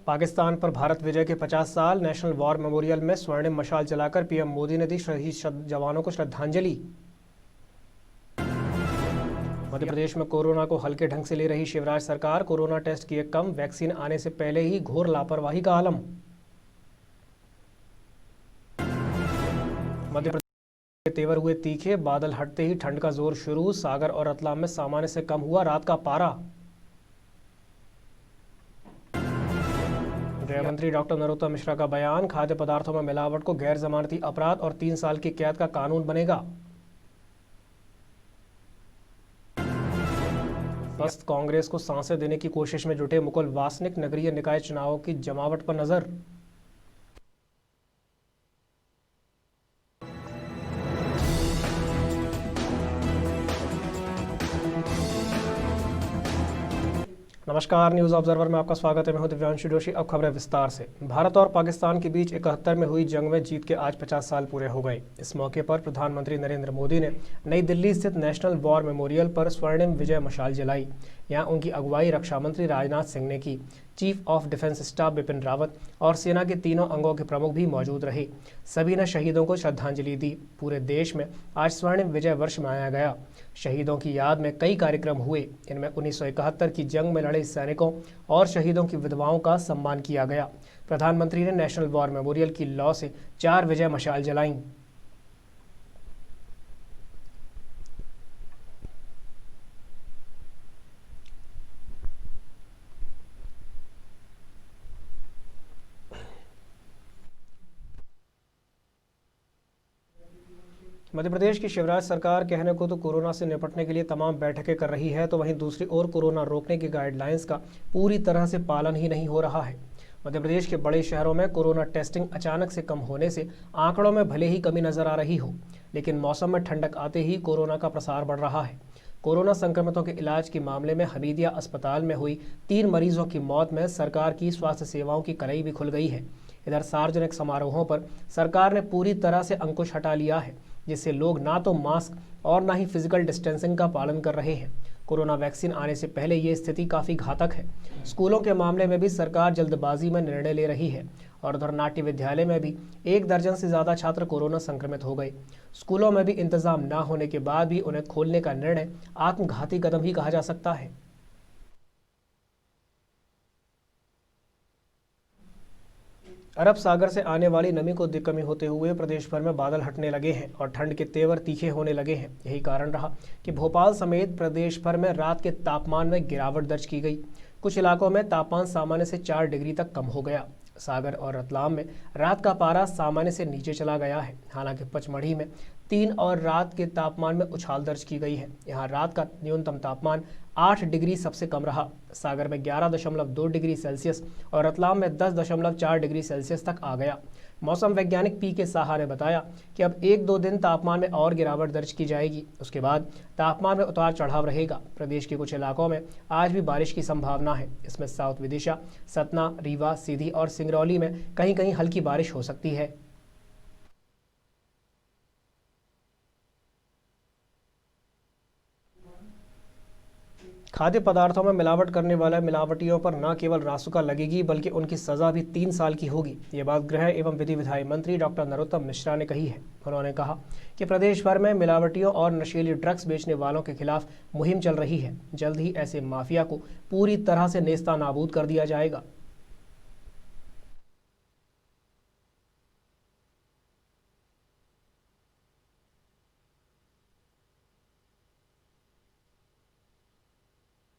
पाकिस्तान पर भारत विजय के 50 साल। नेशनल वॉर मेमोरियल में स्वर्णिम मशाल जलाकर पीएम मोदी ने दी शहीद जवानों को श्रद्धांजलि। मध्य प्रदेश में कोरोना को हल्के ढंग से ले रही शिवराज सरकार। कोरोना टेस्ट किए कम, वैक्सीन आने से पहले ही घोर लापरवाही का आलम। मध्य प्रदेश के तेवर हुए तीखे, बादल हटते ही ठंड का जोर शुरू। सागर और रतलाम में सामान्य से कम हुआ रात का पारा। गृह मंत्री डॉक्टर नरोत्तम मिश्रा का बयान, खाद्य पदार्थों में मिलावट को गैर जमानती अपराध और 3 साल की कैद का कानून बनेगा। स्वस्थ कांग्रेस को सांसें देने की कोशिश में जुटे मुकुल वासनिक। नगरीय निकाय चुनावों की जमावट पर नजर। नमस्कार, न्यूज ऑब्जर्वर में आपका स्वागत है। मैं हूं दिव्यांशु जोशी। अब खबरें विस्तार से। भारत और पाकिस्तान के बीच 71 में हुई जंग में जीत के आज 50 साल पूरे हो गए। इस मौके पर प्रधानमंत्री नरेंद्र मोदी ने नई दिल्ली स्थित नेशनल वॉर मेमोरियल पर स्वर्णिम विजय मशाल जलाई। यहां उनकी अगुवाई रक्षा मंत्री राजनाथ सिंह ने की। Chief of defence staff Bipin Rawat और सेना के तीनों अंगों के प्रमुख भी मौजूद रहे। सभी ने शहीदों को श्रद्धांजलि दी। पूरे देश में आज स्वर्णिम विजय वर्ष मनाया गया। शहीदों की याद में कई कार्यक्रम हुए। इनमें 1971 की जंग में लड़े सैनिकों और शहीदों की विधवाओं का सम्मान किया गया। प्रधानमंत्री ने नेशनल वॉर मेमोरियल की लौ से 4 विजय मशाल जलाईं। मध्य प्रदेश की शिवराज सरकार कहने को तो कोरोना से निपटने के लिए तमाम बैठकें कर रही है, तो वहीं दूसरी ओर कोरोना रोकने की गाइडलाइंस का पूरी तरह से पालन ही नहीं हो रहा है। मध्य प्रदेश के बड़े शहरों में कोरोना टेस्टिंग अचानक से कम होने से आंकड़ों में भले ही कमी नजर आ रही हो, लेकिन मौसम में ठंडक आते ही कोरोना का प्रसार बढ़ रहा है। कोरोना संक्रमितों के इलाज के मामले में हमीदिया अस्पताल में हुई 3 मरीजों की मौत में सरकार की स्वास्थ्य सेवाओं की कलई भी खुल गई है। इधर सार्वजनिक समारोहों पर सरकार ने पूरी तरह से अंकुश हटा लिया है, जिससे लोग ना तो मास्क और ना ही फिजिकल डिस्टेंसिंग का पालन कर रहे हैं। कोरोना वैक्सीन आने से पहले ये स्थिति काफ़ी घातक है। स्कूलों के मामले में भी सरकार जल्दबाजी में निर्णय ले रही है और उधर नाट्य विद्यालय में भी 1 दर्जन से ज़्यादा छात्र कोरोना संक्रमित हो गए। स्कूलों में भी इंतजाम ना होने के बाद भी उन्हें खोलने का निर्णय आत्मघाती कदम ही कहा जा सकता है। अरब सागर से आने वाली नमी को कमी होते हुए प्रदेश भर में बादल हटने लगे हैं और ठंड के तेवर तीखे होने लगे हैं। यही कारण रहा कि भोपाल समेत प्रदेश भर में रात के तापमान में गिरावट दर्ज की गई। कुछ इलाकों में तापमान सामान्य से 4 डिग्री तक कम हो गया। सागर और रतलाम में रात का पारा सामान्य से नीचे चला गया है। हालांकि पचमढ़ी में 3 और रात के तापमान में उछाल दर्ज की गई है। यहाँ रात का न्यूनतम तापमान 8 डिग्री सबसे कम रहा। सागर में 11.2 डिग्री सेल्सियस और रतलाम में 10.4 डिग्री सेल्सियस तक आ गया। मौसम वैज्ञानिक पी.के. साहा ने बताया कि अब 1-2 दिन तापमान में और गिरावट दर्ज की जाएगी। उसके बाद तापमान में उतार चढ़ाव रहेगा। प्रदेश के कुछ इलाकों में आज भी बारिश की संभावना है। इसमें साउथ विदिशा, सतना, रीवा, सीधी और सिंगरौली में कहीं कहीं हल्की बारिश हो सकती है। खाद्य पदार्थों में मिलावट करने वाले मिलावटियों पर न केवल रासुका लगेगी बल्कि उनकी सजा भी 3 साल की होगी। ये बात गृह एवं विधि विधायी मंत्री डॉक्टर नरोत्तम मिश्रा ने कही है। उन्होंने कहा कि प्रदेश भर में मिलावटियों और नशीली ड्रग्स बेचने वालों के खिलाफ मुहिम चल रही है। जल्द ही ऐसे माफिया को पूरी तरह से नेस्ता नाबूद कर दिया जाएगा।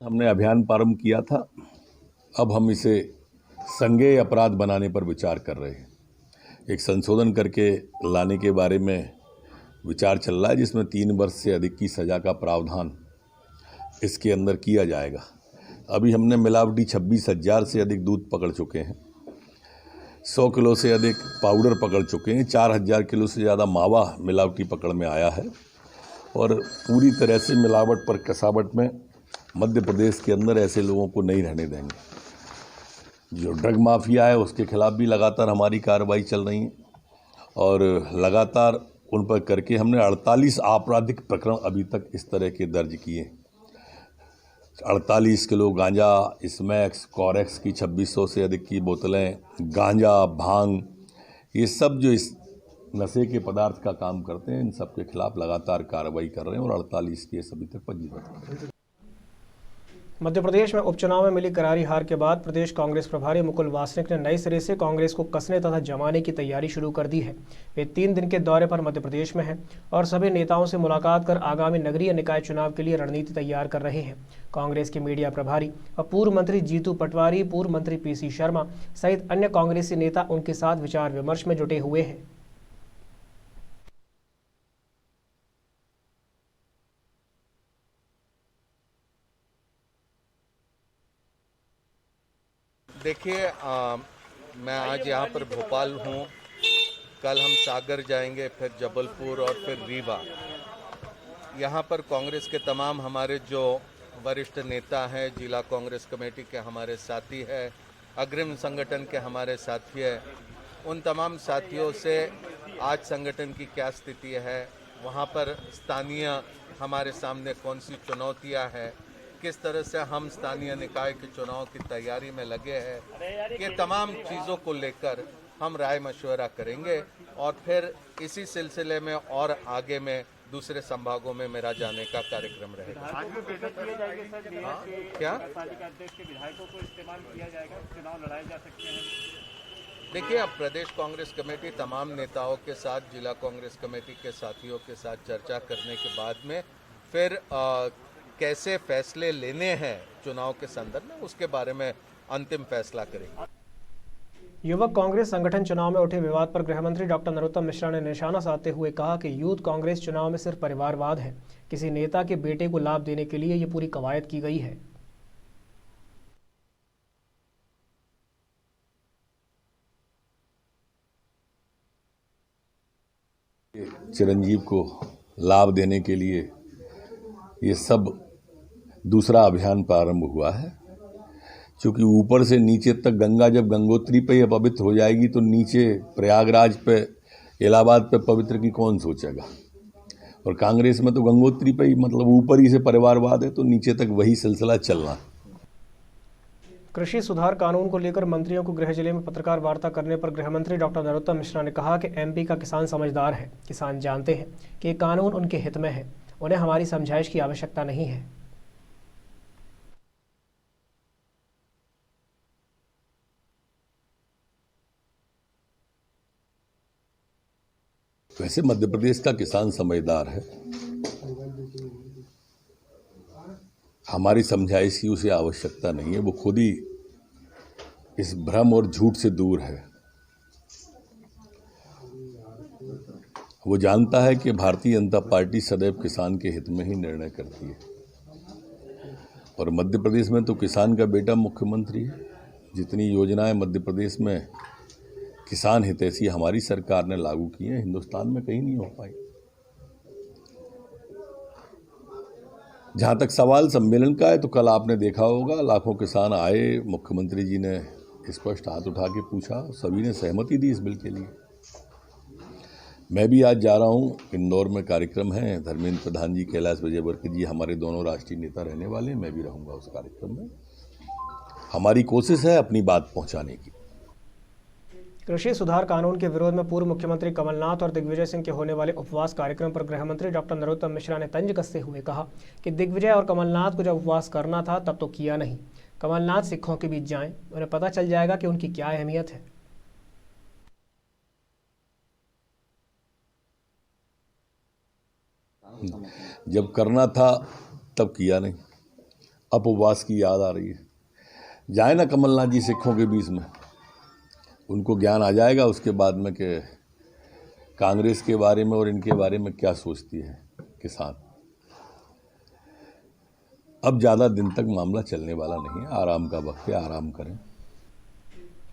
हमने अभियान प्रारंभ किया था। अब हम इसे संज्ञेय अपराध बनाने पर विचार कर रहे हैं। एक संशोधन करके लाने के बारे में विचार चल रहा है, जिसमें 3 वर्ष से अधिक की सज़ा का प्रावधान इसके अंदर किया जाएगा। अभी हमने मिलावटी 26,000 से अधिक दूध पकड़ चुके हैं, 100 किलो से अधिक पाउडर पकड़ चुके हैं, 4,000 किलो से ज़्यादा मावा मिलावटी पकड़ में आया है और पूरी तरह से मिलावट पर कसावट में मध्य प्रदेश के अंदर ऐसे लोगों को नहीं रहने देंगे। जो ड्रग माफिया है उसके खिलाफ भी लगातार हमारी कार्रवाई चल रही है और लगातार उन पर करके हमने 48 आपराधिक प्रकरण अभी तक इस तरह के दर्ज किए। 48 किलो गांजा, स्मैक्स, कॉरेक्स की 2600 से अधिक की बोतलें, गांजा, भांग, ये सब जो इस नशे के पदार्थ का काम करते हैं, इन सब के खिलाफ लगातार कार्रवाई कर रहे हैं और 48 केस अभी तक पंजीबद्ध हैं। मध्य प्रदेश में उपचुनाव में मिली करारी हार के बाद प्रदेश कांग्रेस प्रभारी मुकुल वासनिक ने नए सिरे से कांग्रेस को कसने तथा जमाने की तैयारी शुरू कर दी है। वे 3 दिन के दौरे पर मध्य प्रदेश में हैं और सभी नेताओं से मुलाकात कर आगामी नगरीय निकाय चुनाव के लिए रणनीति तैयार कर रहे हैं। कांग्रेस के मीडिया प्रभारी और पूर्व मंत्री जीतू पटवारी, पूर्व मंत्री पीसी शर्मा सहित अन्य कांग्रेसी नेता उनके साथ विचार विमर्श में जुटे हुए हैं। देखिए, मैं आज यहाँ पर भोपाल हूँ। कल हम सागर जाएंगे, फिर जबलपुर और फिर रीवा। यहाँ पर कांग्रेस के तमाम हमारे जो वरिष्ठ नेता हैं, जिला कांग्रेस कमेटी के हमारे साथी हैं, अग्रिम संगठन के हमारे साथी हैं, उन तमाम साथियों से आज संगठन की क्या स्थिति है, वहाँ पर स्थानीय हमारे सामने कौन सी चुनौतियाँ हैं, किस तरह से हम स्थानीय निकाय के चुनाव की तैयारी में लगे हैं, ये तमाम चीज़ों को लेकर हम राय मशवरा करेंगे और फिर इसी सिलसिले में और आगे में दूसरे संभागों में मेरा जाने का कार्यक्रम रहेगा। आज भी बैठक की जाएगी सर, क्या अध्यक्ष के विधायकों को इस्तेमाल किया जाएगा, चुनाव लड़ाए जा सकते हैं। देखिए, अब प्रदेश कांग्रेस कमेटी तमाम नेताओं के साथ, जिला कांग्रेस कमेटी के साथियों के साथ चर्चा करने के बाद में फिर कैसे फैसले लेने हैं चुनाव के संदर्भ में, उसके बारे में अंतिम फैसला करेंगे। युवक कांग्रेस संगठन चुनाव में उठे विवाद पर गृहमंत्री डॉक्टर नरोत्तम मिश्रा ने निशाना साधते हुए कहा कि यूथ कांग्रेस चुनाव में सिर्फ परिवारवाद है। किसी नेता के बेटे को लाभ देने के लिए ये पूरी कवायद की गई है। चिरंजीव को लाभ देने के लिए ये सब दूसरा अभियान प्रारंभ हुआ है, क्योंकि ऊपर से नीचे तक गंगा जब गंगोत्री पे ये पवित्र हो जाएगी तो नीचे प्रयागराज पे, इलाहाबाद पे पवित्र की कौन सोचेगा। और कांग्रेस में तो गंगोत्री पे ही, मतलब ऊपर ही से परिवारवाद है, तो नीचे तक वही सिलसिला चलना। कृषि सुधार कानून को लेकर मंत्रियों को गृह जिले में पत्रकार वार्ता करने पर गृह मंत्री डॉक्टर नरोत्तम मिश्रा ने कहा कि एमपी का किसान समझदार है। किसान जानते हैं कि ये कानून उनके हित में है, उन्हें हमारी समझाइश की आवश्यकता नहीं है। वैसे मध्य प्रदेश का किसान समझदार है, हमारी समझाइश की उसे आवश्यकता नहीं है। वो खुद ही इस भ्रम और झूठ से दूर है। वो जानता है कि भारतीय जनता पार्टी सदैव किसान के हित में ही निर्णय करती है और मध्य प्रदेश में तो किसान का बेटा मुख्यमंत्री है। जितनी योजनाएं मध्य प्रदेश में किसान हितैषी हमारी सरकार ने लागू की हैं, हिंदुस्तान में कहीं नहीं हो पाई। जहाँ तक सवाल सम्मेलन का है, तो कल आपने देखा होगा लाखों किसान आए, मुख्यमंत्री जी ने स्पष्ट हाथ उठा के पूछा, सभी ने सहमति दी इस बिल के लिए। मैं भी आज जा रहा हूँ, इंदौर में कार्यक्रम है, धर्मेंद्र प्रधान जी, कैलाश विजयवर्गीय जी हमारे दोनों राष्ट्रीय नेता रहने वाले हैं, मैं भी रहूँगा उस कार्यक्रम में। हमारी कोशिश है अपनी बात पहुँचाने की। कृषि सुधार कानून के विरोध में पूर्व मुख्यमंत्री कमलनाथ और दिग्विजय सिंह के होने वाले उपवास कार्यक्रम पर गृहमंत्री डॉक्टर नरोत्तम मिश्रा ने तंज कसते हुए कहा कि दिग्विजय और कमलनाथ को जब उपवास करना था तब तो किया नहीं। कमलनाथ सिखों के बीच जाएं, उन्हें पता चल जाएगा कि उनकी क्या अहमियत है। जब करना था तब किया नहीं, अब उपवास की याद आ रही है। जाए ना कमलनाथ जी सिखों के बीच में, उनको ज्ञान आ जाएगा उसके बाद में कि कांग्रेस के बारे में और इनके बारे में क्या सोचती है किसान। अब ज़्यादा दिन तक मामला चलने वाला नहीं है, आराम का वक्त है, आराम करें।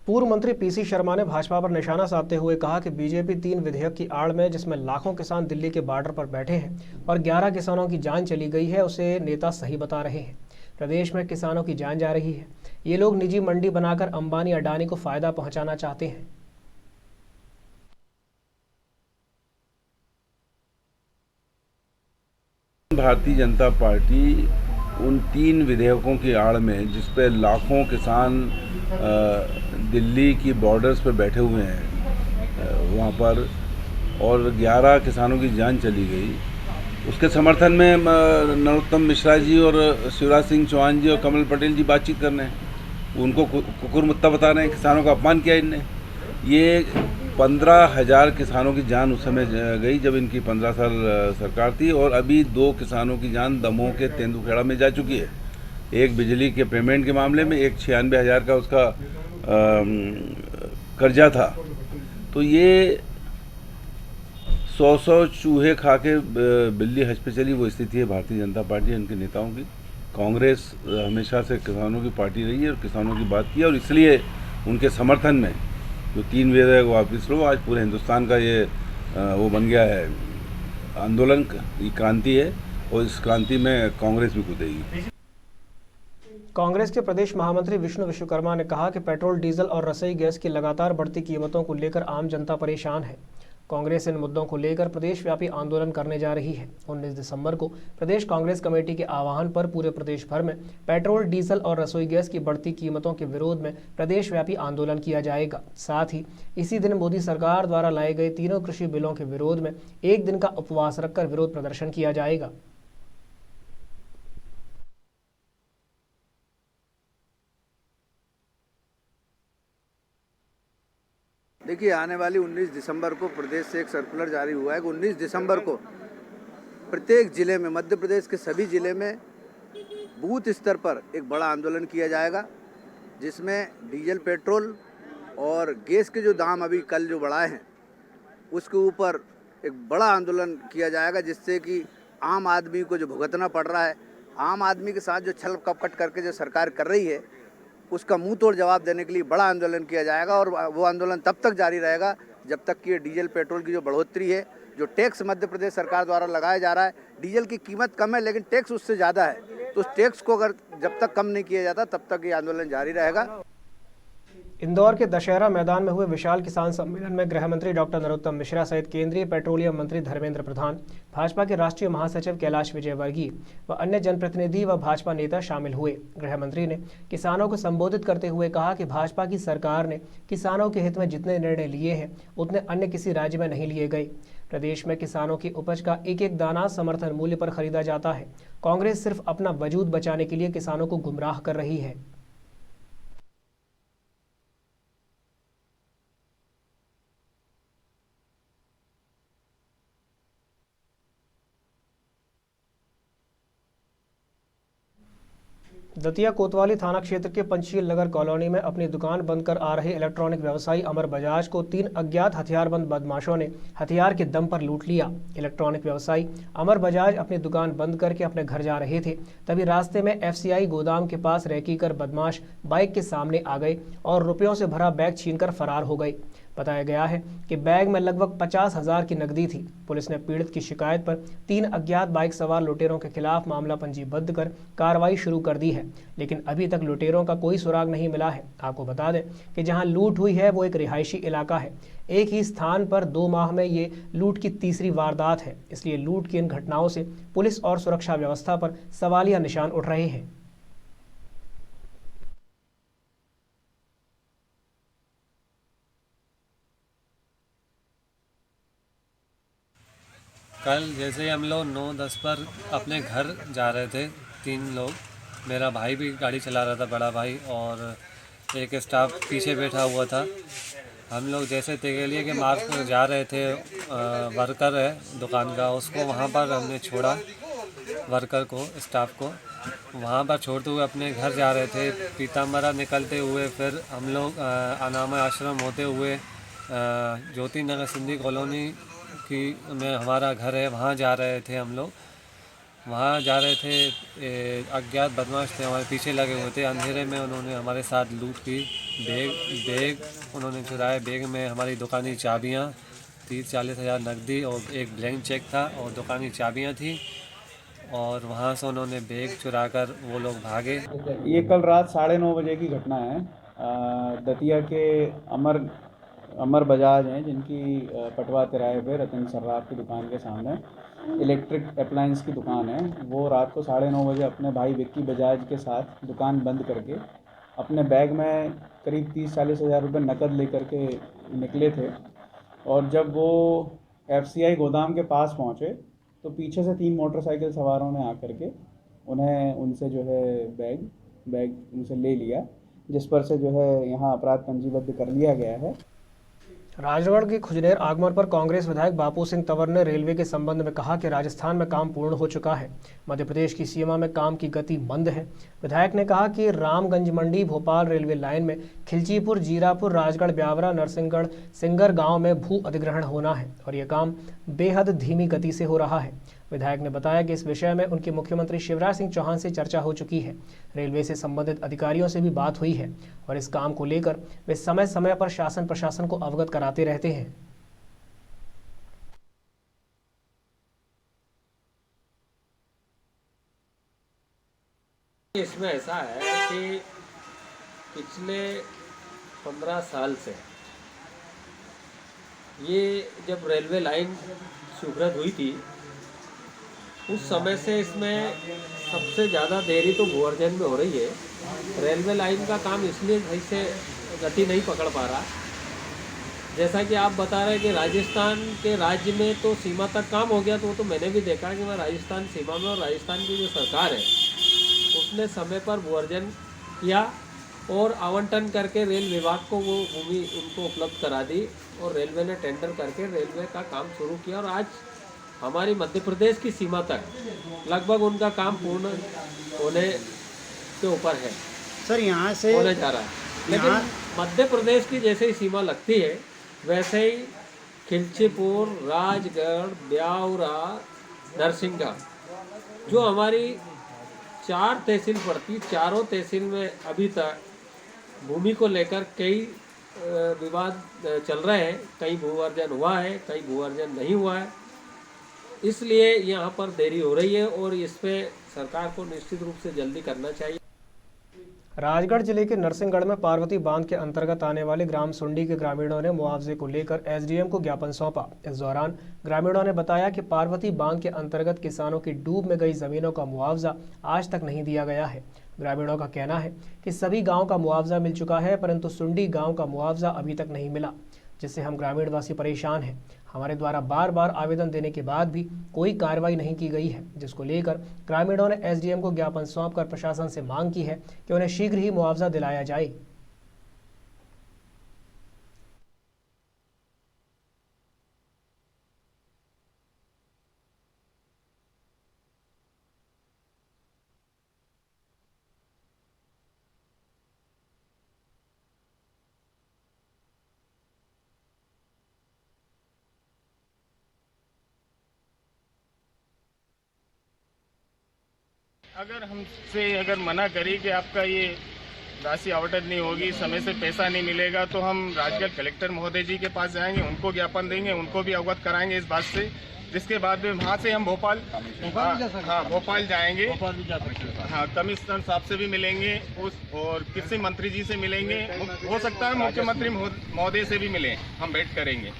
पूर्व मंत्री पीसी शर्मा ने भाजपा पर निशाना साधते हुए कहा कि बीजेपी 3 विधेयक की आड़ में, जिसमें लाखों किसान दिल्ली के बॉर्डर पर बैठे हैं और 11 किसानों की जान चली गई है, उसे नेता सही बता रहे हैं। प्रदेश में किसानों की जान जा रही है। ये लोग निजी मंडी बनाकर अंबानी अडानी को फायदा पहुंचाना चाहते हैं। भारतीय जनता पार्टी उन 3 विधेयकों की आड़ में, जिस पे लाखों किसान दिल्ली की बॉर्डर्स पे बैठे हुए हैं वहाँ पर, और 11 किसानों की जान चली गई, उसके समर्थन में नरोत्तम मिश्रा जी और शिवराज सिंह चौहान जी और कमल पटेल जी बातचीत कर रहे हैं। उनको कुकुर मुत्ता बता रहे हैं, किसानों का अपमान किया इनने। ये 15,000 किसानों की जान उस समय गई जब इनकी 15 साल सरकार थी, और अभी 2 किसानों की जान दमोह के तेंदुखेड़ा में जा चुकी है। एक बिजली के पेमेंट के मामले में, एक 96,000 का उसका कर्जा था। तो ये 100 चूहे खा के बिल्ली हज पे चली, वो स्थिति है भारतीय जनता पार्टी, उनके नेताओं की। कांग्रेस हमेशा से किसानों की पार्टी रही है और किसानों की बात की है, और इसलिए उनके समर्थन में जो 3 विधेयक वापस लो, आज पूरे हिंदुस्तान का ये वो बन गया है आंदोलन, ये क्रांति है, और इस क्रांति में कांग्रेस भी कूदेगी। कांग्रेस के प्रदेश महामंत्री विष्णु विश्वकर्मा ने कहा कि पेट्रोल, डीजल और रसोई गैस की लगातार बढ़ती कीमतों को लेकर आम जनता परेशान है। कांग्रेस इन मुद्दों को लेकर प्रदेशव्यापी आंदोलन करने जा रही है। 19 दिसंबर को प्रदेश कांग्रेस कमेटी के आह्वान पर पूरे प्रदेश भर में पेट्रोल, डीजल और रसोई गैस की बढ़ती कीमतों के विरोध में प्रदेशव्यापी आंदोलन किया जाएगा। साथ ही इसी दिन मोदी सरकार द्वारा लाए गए तीनों कृषि बिलों के विरोध में एक दिन का उपवास रखकर विरोध प्रदर्शन किया जाएगा। देखिए, आने वाली 19 दिसंबर को प्रदेश से एक सर्कुलर जारी हुआ है कि 19 दिसंबर को प्रत्येक जिले में, मध्य प्रदेश के सभी जिले में बूथ स्तर पर एक बड़ा आंदोलन किया जाएगा, जिसमें डीजल, पेट्रोल और गैस के जो दाम अभी कल जो बढ़ाए हैं उसके ऊपर एक बड़ा आंदोलन किया जाएगा, जिससे कि आम आदमी को जो भुगतना पड़ रहा है, आम आदमी के साथ जो छल कपट करके जो सरकार कर रही है, उसका मुंह तोड़ जवाब देने के लिए बड़ा आंदोलन किया जाएगा। और वो आंदोलन तब तक जारी रहेगा जब तक कि ये डीजल, पेट्रोल की जो बढ़ोतरी है, जो टैक्स मध्य प्रदेश सरकार द्वारा लगाया जा रहा है, डीजल की कीमत कम है लेकिन टैक्स उससे ज़्यादा है, तो उस टैक्स को अगर जब तक कम नहीं किया जाता तब तक ये आंदोलन जारी रहेगा। इंदौर के दशहरा मैदान में हुए विशाल किसान सम्मेलन में गृह मंत्री डॉक्टर नरोत्तम मिश्रा सहित केंद्रीय पेट्रोलियम मंत्री धर्मेंद्र प्रधान, भाजपा के राष्ट्रीय महासचिव कैलाश विजयवर्गीय व अन्य जनप्रतिनिधि व भाजपा नेता शामिल हुए। गृह मंत्री ने किसानों को संबोधित करते हुए कहा कि भाजपा की सरकार ने किसानों के हित में जितने निर्णय लिए हैं उतने अन्य किसी राज्य में नहीं लिए गए। प्रदेश में किसानों की उपज का एक एक दाना समर्थन मूल्य पर खरीदा जाता है। कांग्रेस सिर्फ अपना वजूद बचाने के लिए किसानों को गुमराह कर रही है। दतिया कोतवाली थाना क्षेत्र के पंचशील नगर कॉलोनी में अपनी दुकान बंद कर आ रहे इलेक्ट्रॉनिक व्यवसायी अमर बजाज को 3 अज्ञात हथियारबंद बदमाशों ने हथियार के दम पर लूट लिया। इलेक्ट्रॉनिक व्यवसायी अमर बजाज अपनी दुकान बंद करके अपने घर जा रहे थे, तभी रास्ते में FCI गोदाम के पास रेकी कर बदमाश बाइक के सामने आ गए और रुपयों से भरा बैग छीनकर फरार हो गए। बताया गया है कि बैग में लगभग 50,000 की नकदी थी। पुलिस ने पीड़ित की शिकायत पर 3 अज्ञात बाइक सवार लुटेरों के खिलाफ मामला पंजीबद्ध कर कार्रवाई शुरू कर दी है, लेकिन अभी तक लुटेरों का कोई सुराग नहीं मिला है। आपको बता दें कि जहां लूट हुई है वो एक रिहायशी इलाका है। एक ही स्थान पर 2 माह में ये लूट की तीसरी वारदात है, इसलिए लूट की इन घटनाओं से पुलिस और सुरक्षा व्यवस्था पर सवालिया निशान उठ रहे हैं। कल जैसे ही हम लोग 9-10 पर अपने घर जा रहे थे, 3 लोग, मेरा भाई भी गाड़ी चला रहा था, बड़ा भाई, और एक स्टाफ पीछे बैठा हुआ था। हम लोग जैसे तेगेलिए के मार्ग पर जा रहे थे, वर्कर है दुकान का, उसको वहाँ पर हमने छोड़ा, वर्कर को, स्टाफ को वहाँ पर छोड़ते हुए अपने घर जा रहे थे। पीताम्बरा निकलते हुए फिर हम लोग अनामा आश्रम होते हुए ज्योति नगर सिंधी कॉलोनी की में हमारा घर है, वहाँ जा रहे थे। हम लोग वहाँ जा रहे थे, अज्ञात बदमाश थे हमारे पीछे लगे हुए थे। अंधेरे में उन्होंने हमारे साथ लूट की। बैग उन्होंने चुराए। बैग में हमारी दुकानी चाबियाँ, 30-40 हज़ार नकदी और एक ब्लैंक चेक था और दुकानी चाबियाँ थी, और वहाँ से उन्होंने बैग चुरा कर वो लोग भागे। ये कल रात 9:30 बजे की घटना है। दतिया के अमर अमर बजाज हैं, जिनकी पटवा तिराहे पे रतन सर्राफ की दुकान के सामने इलेक्ट्रिक अप्लायंस की दुकान है। वो रात को 9:30 बजे अपने भाई विक्की बजाज के साथ दुकान बंद करके अपने बैग में करीब 30-40 हज़ार रुपये नकद लेकर के निकले थे। और जब वो FCI गोदाम के पास पहुँचे तो पीछे से 3 मोटरसाइकिल सवारों ने आकर के उनसे जो है बैग उनसे ले लिया, जिस पर से जो है यहाँ अपराध पंजीबद्ध कर लिया गया है। राजगढ़ के खुजनेर आगमन पर कांग्रेस विधायक बापू सिंह तंवर ने रेलवे के संबंध में कहा कि राजस्थान में काम पूर्ण हो चुका है, मध्य प्रदेश की सीमा में काम की गति मंद है। विधायक ने कहा कि रामगंज मंडी भोपाल रेलवे लाइन में खिलचीपुर, जीरापुर, राजगढ़, ब्यावरा, नरसिंहगढ़, सिंगर गांव में भू अधिग्रहण होना है और ये काम बेहद धीमी गति से हो रहा है। विधायक ने बताया कि इस विषय में उनके मुख्यमंत्री शिवराज सिंह चौहान से चर्चा हो चुकी है। रेलवे से संबंधित अधिकारियों से भी बात हुई है और इस काम को लेकर वे समय समय पर शासन प्रशासन को अवगत कराते रहते हैं। इसमें ऐसा है कि पिछले 15 साल से ये जब रेलवे लाइन स्वीकृत हुई थी उस समय से इसमें सबसे ज़्यादा देरी तो भूअर्जन में हो रही है। रेलवे लाइन का काम इसलिए सही से गति नहीं पकड़ पा रहा। जैसा कि आप बता रहे हैं कि राजस्थान के राज्य में तो सीमा तक काम हो गया, तो मैंने भी देखा कि मैं राजस्थान सीमा में और राजस्थान की जो सरकार है उसने समय पर भूअर्जन किया और आवंटन करके रेल विभाग को वो भूमि उनको उपलब्ध करा दी और रेलवे ने टेंडर करके रेलवे का काम शुरू किया और आज हमारी मध्य प्रदेश की सीमा तक लगभग उनका काम पूर्ण होने के ऊपर है। सर यहाँ से होने जा रहा है, लेकिन मध्य प्रदेश की जैसे ही सीमा लगती है वैसे ही खिलचीपुर, राजगढ़, ब्यावरा, नरसिंहगढ़ जो हमारी 4 तहसील पड़ती, चारों तहसील में अभी तक भूमि को लेकर कई विवाद चल रहे हैं। कहीं भूअर्जन हुआ है, कहीं भूअर्जन नहीं हुआ है, इसलिए यहाँ पर देरी हो रही है और इस पे सरकार को निश्चित रूप से जल्दी करना चाहिए। राजगढ़ जिले के नरसिंहगढ़ में पार्वती बांध के अंतर्गत आने वाले ग्राम सुंडी के ग्रामीणों ने मुआवजे को लेकर SDM को ज्ञापन सौंपा। इस दौरान ग्रामीणों ने बताया कि पार्वती बांध के अंतर्गत किसानों की डूब में गई जमीनों का मुआवजा आज तक नहीं दिया गया है। ग्रामीणों का कहना है कि सभी गाँव का मुआवजा मिल चुका है, परंतु सुंडी गाँव का मुआवजा अभी तक नहीं मिला, जिससे हम ग्रामीणवासी परेशान हैं। हमारे द्वारा बार बार आवेदन देने के बाद भी कोई कार्रवाई नहीं की गई है, जिसको लेकर ग्रामीणों ने SDM को ज्ञापन सौंपकर प्रशासन से मांग की है कि उन्हें शीघ्र ही मुआवजा दिलाया जाए। अगर मना करी कि आपका ये राशि आवंटन नहीं होगी, समय से पैसा नहीं मिलेगा, तो हम राजगढ़ कलेक्टर महोदय जी के पास जाएंगे, उनको ज्ञापन देंगे, उनको भी अवगत कराएंगे इस बात से, जिसके बाद में वहाँ से हम भोपाल जाएंगे। हाँ, कमिश्नर साहब से भी मिलेंगे और कृषि मंत्री जी से मिलेंगे, हो सकता है मुख्यमंत्री महोदय से भी मिलें, हम भेंट करेंगे।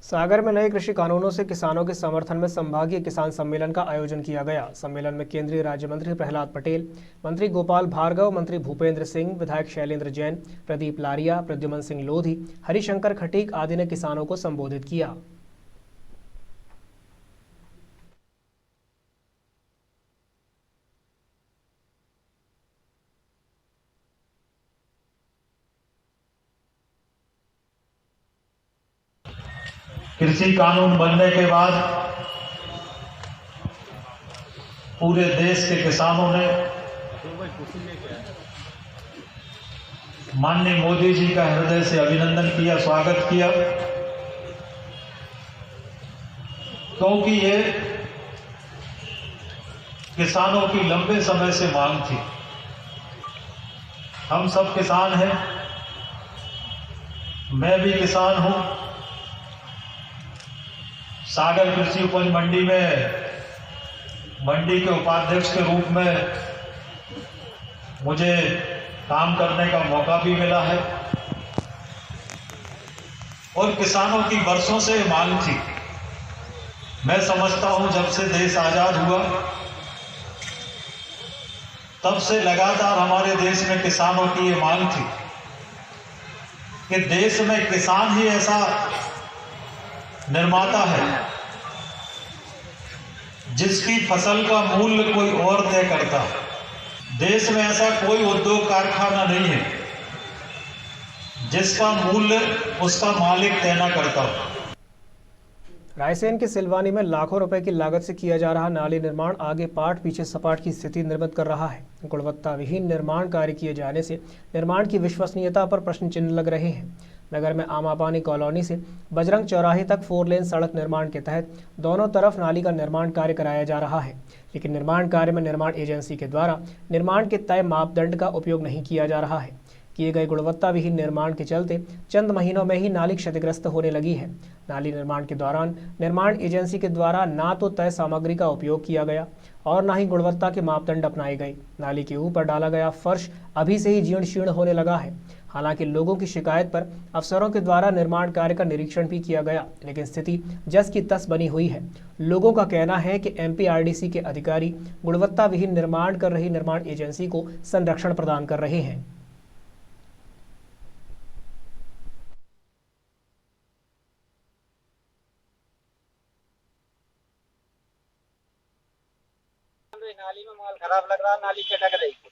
सागर में नए कृषि कानूनों से किसानों के समर्थन में संभागीय किसान सम्मेलन का आयोजन किया गया। सम्मेलन में केंद्रीय राज्य मंत्री प्रहलाद पटेल, मंत्री गोपाल भार्गव, मंत्री भूपेंद्र सिंह, विधायक शैलेंद्र जैन, प्रदीप लारिया, प्रद्युमन सिंह लोधी, हरिशंकर खटीक आदि ने किसानों को संबोधित किया। कृषि कानून बनने के बाद पूरे देश के किसानों ने माननीय मोदी जी का हृदय से अभिनंदन किया, स्वागत किया, क्योंकि ये किसानों की लंबे समय से मांग थी। हम सब किसान हैं, मैं भी किसान हूं। सागर कृषि उपज मंडी में मंडी के उपाध्यक्ष के रूप में मुझे काम करने का मौका भी मिला है। और किसानों की बरसों से मांग थी। मैं समझता हूं जब से देश आजाद हुआ तब से लगातार हमारे देश में किसानों की ये मांग थी कि देश में किसान ही ऐसा निर्माता है जिसकी फसल का मूल्य कोई और तय करता है। देश में ऐसा कोई उद्योग कारखाना नहीं है जिसका मूल्य उसका मालिक तय न करता हो। रायसेन के सिलवानी में लाखों रुपए की लागत से किया जा रहा नाली निर्माण आगे पाट पीछे सपाट की स्थिति निर्मित कर रहा है। गुणवत्ता विहीन निर्माण कार्य किए जाने से निर्माण की विश्वसनीयता पर प्रश्न चिन्ह लग रहे हैं। नगर में आमापानी कॉलोनी से बजरंग चौराहे तक 4 लेन सड़क निर्माण के तहत दोनों तरफ नाली का निर्माण कार्य कराया जा रहा है, लेकिन निर्माण कार्य में निर्माण एजेंसी के द्वारा निर्माण के तय मापदंड का उपयोग नहीं किया जा रहा है। किए गए गुणवत्ता विहीन निर्माण के चलते चंद महीनों में ही नाली क्षतिग्रस्त होने लगी है। नाली निर्माण के दौरान निर्माण एजेंसी के द्वारा ना तो तय सामग्री का उपयोग किया गया और ना ही गुणवत्ता के मापदंड अपनाए गए। नाली के ऊपर डाला गया फर्श अभी से ही जीर्ण शीर्ण होने लगा है। हालांकि लोगों की शिकायत पर अफसरों के द्वारा निर्माण कार्य का निरीक्षण भी किया गया, लेकिन स्थिति जस की तस बनी हुई है। लोगों का कहना है कि MPRDC के अधिकारी गुणवत्ता विहीन निर्माण कर रही निर्माण एजेंसी को संरक्षण प्रदान कर रहे हैं। नाली में माल खराब लग रहा है, नाली चटक रही है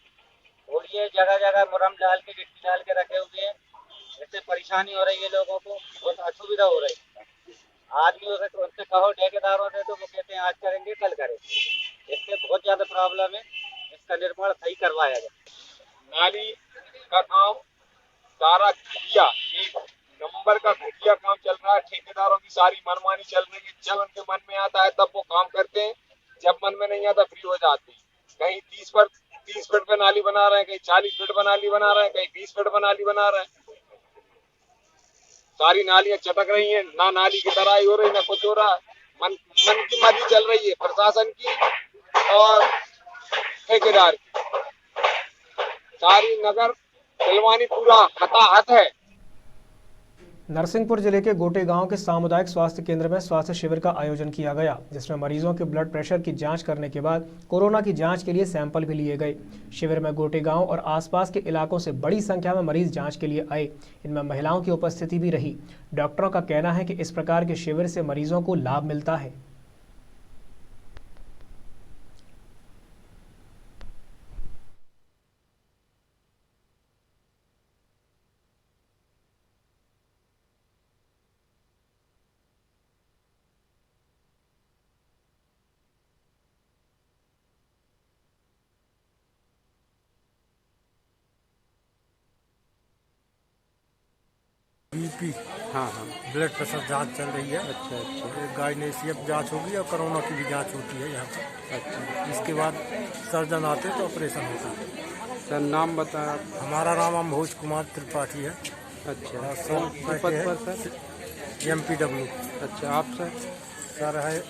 और ये जगह जगह मुरम डाल के गिट्टी डाल के रखे हुए हैं। इससे परेशानी हो रही है लोगों को, बहुत असुविधा हो रही है। आदमियों से उनसे कहो ठेकेदारों से तो वो कहते हैं आज करेंगे कल करेंगे। इससे बहुत ज्यादा प्रॉब्लम है, इसका निर्माण सही करवाया जाए। नाली का काम सारा घटिया, एक नंबर का घटिया काम चल रहा है। ठेकेदारों की सारी मनमानी चल रही है। जब उनके मन में आता है तब वो काम करते हैं, जब मन में नहीं आता फ्री हो जाते हैं। कहीं 30 फीट पे नाली बना रहे हैं, कहीं 40 फीट पे नाली बना रहे हैं, कहीं 20 फीट पे नाली बना रहे हैं। सारी नालियां चटक रही हैं, ना नाली की तराई हो रही ना कुछ हो रहा है। मन की मर्जी चल रही है प्रशासन की और ठेकेदार की। सारी नगर सिलवानी पूरा हताहत है। नरसिंहपुर जिले के गोटे गांव के सामुदायिक स्वास्थ्य केंद्र में स्वास्थ्य शिविर का आयोजन किया गया, जिसमें मरीजों के ब्लड प्रेशर की जांच करने के बाद कोरोना की जांच के लिए सैंपल भी लिए गए। शिविर में गोटे गांव और आसपास के इलाकों से बड़ी संख्या में मरीज जांच के लिए आए। इनमें महिलाओं की उपस्थिति भी रही। डॉक्टरों का कहना है कि इस प्रकार के शिविर से मरीजों को लाभ मिलता है। BP ब्लड प्रेशर जांच चल रही है। अच्छा। गाइनेसियम जांच होगी और कोरोना की भी जांच होती है यहाँ पर। अच्छा। इसके बाद सर्जन आते तो ऑपरेशन होता है। सर नाम बताया? हमारा नाम अम्भोज कुमार त्रिपाठी है। अच्छा। सर पद पर सर? MPW। अच्छा। आप सर? सर है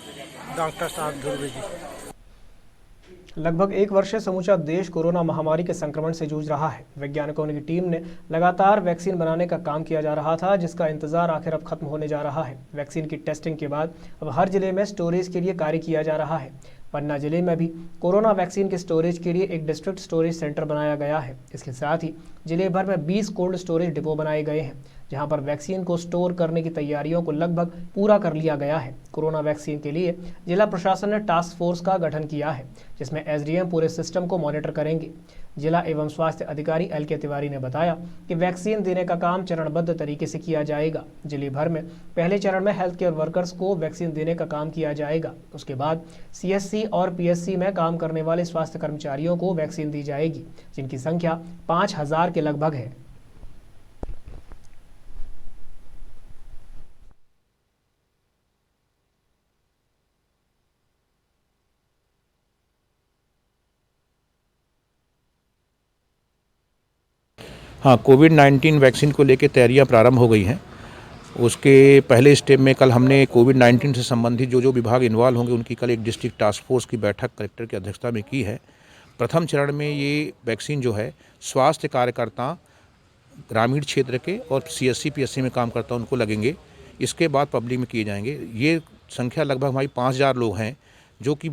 डॉक्टर साहब ध्रुवे जी। लगभग 1 वर्ष से समूचा देश कोरोना महामारी के संक्रमण से जूझ रहा है। वैज्ञानिकों की टीम ने लगातार वैक्सीन बनाने का काम किया जा रहा था, जिसका इंतजार आखिर अब खत्म होने जा रहा है। वैक्सीन की टेस्टिंग के बाद अब हर जिले में स्टोरेज के लिए कार्य किया जा रहा है। पन्ना जिले में भी कोरोना वैक्सीन के स्टोरेज के लिए एक डिस्ट्रिक्ट स्टोरेज सेंटर बनाया गया है। इसके साथ ही जिले भर में 20 कोल्ड स्टोरेज डिपो बनाए गए हैं, जहां पर वैक्सीन को स्टोर करने की तैयारियों को लगभग पूरा कर लिया गया है। कोरोना वैक्सीन के लिए जिला प्रशासन ने टास्क फोर्स का गठन किया है, जिसमें SDM पूरे सिस्टम को मॉनिटर करेंगे। जिला एवं स्वास्थ्य अधिकारी LK तिवारी ने बताया कि वैक्सीन देने का काम चरणबद्ध तरीके से किया जाएगा। जिले भर में पहले चरण में हेल्थ केयर वर्कर्स को वैक्सीन देने का काम किया जाएगा। उसके बाद CSC और PSC में काम करने वाले स्वास्थ्य कर्मचारियों को वैक्सीन दी जाएगी, जिनकी संख्या 5000 के लगभग है। हाँ, कोविड-19 वैक्सीन को लेकर तैयारियां प्रारंभ हो गई हैं। उसके पहले स्टेप में कल हमने कोविड-19 से संबंधित जो विभाग इन्वॉल्व होंगे उनकी कल एक डिस्ट्रिक्ट टास्क फोर्स की बैठक कलेक्टर की अध्यक्षता में की है। प्रथम चरण में ये वैक्सीन जो है स्वास्थ्य कार्यकर्ता ग्रामीण क्षेत्र के और CSC PSC में काम करता उनको लगेंगे। इसके बाद पब्लिक में किए जाएंगे। ये संख्या लगभग हमारी 5000 लोग हैं जो कि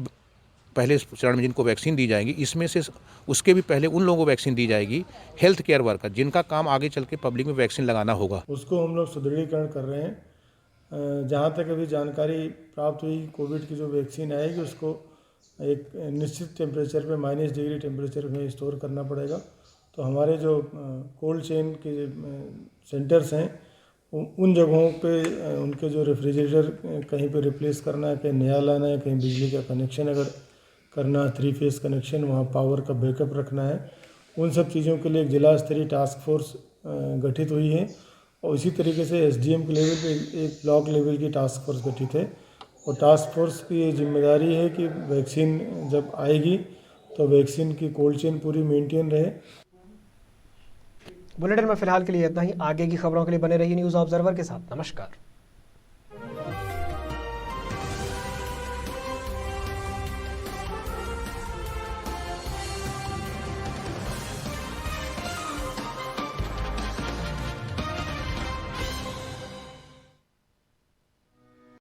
पहले चरण में जिनको वैक्सीन दी जाएगी। इसमें से उसके भी पहले उन लोगों को वैक्सीन दी जाएगी हेल्थ केयर वर्कर, जिनका काम आगे चल के पब्लिक में वैक्सीन लगाना होगा। उसको हम लोग सुदृढ़ीकरण कर रहे हैं। जहाँ तक अभी जानकारी प्राप्त हुई, कोविड की जो वैक्सीन आएगी उसको एक निश्चित टेम्परेचर पे -डिग्री टेम्परेचर में स्टोर करना पड़ेगा। तो हमारे जो कोल्ड चेन के सेंटर्स हैं उन जगहों पे उनके जो रेफ्रिजरेटर कहीं पे रिप्लेस करना है, कहीं नया लाना है, कहीं बिजली का कनेक्शन अगर करना, 3 फेस कनेक्शन, वहाँ पावर का बैकअप रखना है, उन सब चीज़ों के लिए एक जिला स्तरीय टास्क फोर्स गठित हुई है। और इसी तरीके से SDM के लेवल पे एक ब्लॉक लेवल की टास्क फोर्स गठित है। और टास्क फोर्स की ये जिम्मेदारी है कि वैक्सीन जब आएगी तो वैक्सीन की कोल्ड चेन पूरी मेंटेन रहे। बुलेटिन में फिलहाल के लिए इतना ही। आगे की खबरों के लिए बने रहिए न्यूज़ ऑब्जर्वर के साथ। नमस्कार।